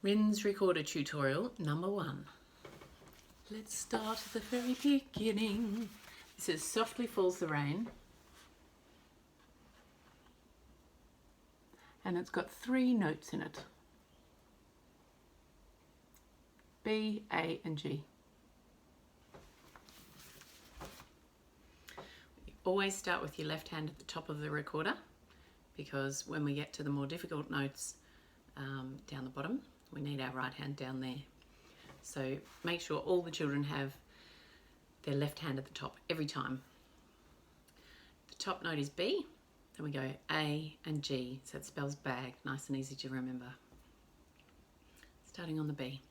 Rin's recorder tutorial number 1. Let's start at the very beginning. This is Softly Falls the Rain. And it's got 3 notes in it. B, A and G. You always start with your left hand at the top of the recorder, because when we get to the more difficult notes down the bottom, we need our right hand down there. So make sure all the children have their left hand at the top every time. The top note is B, then we go A and G, so it spells bag, nice and easy to remember. Starting on the B.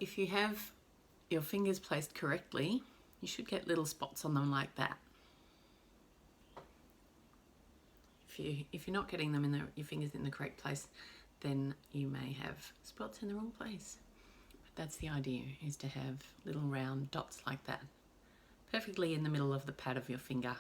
If you have your fingers placed correctly, you should get little spots on them like that. If you're not getting them in your fingers in the correct place, then you may have spots in the wrong place. But that's the idea, is to have little round dots like that, perfectly in the middle of the pad of your finger.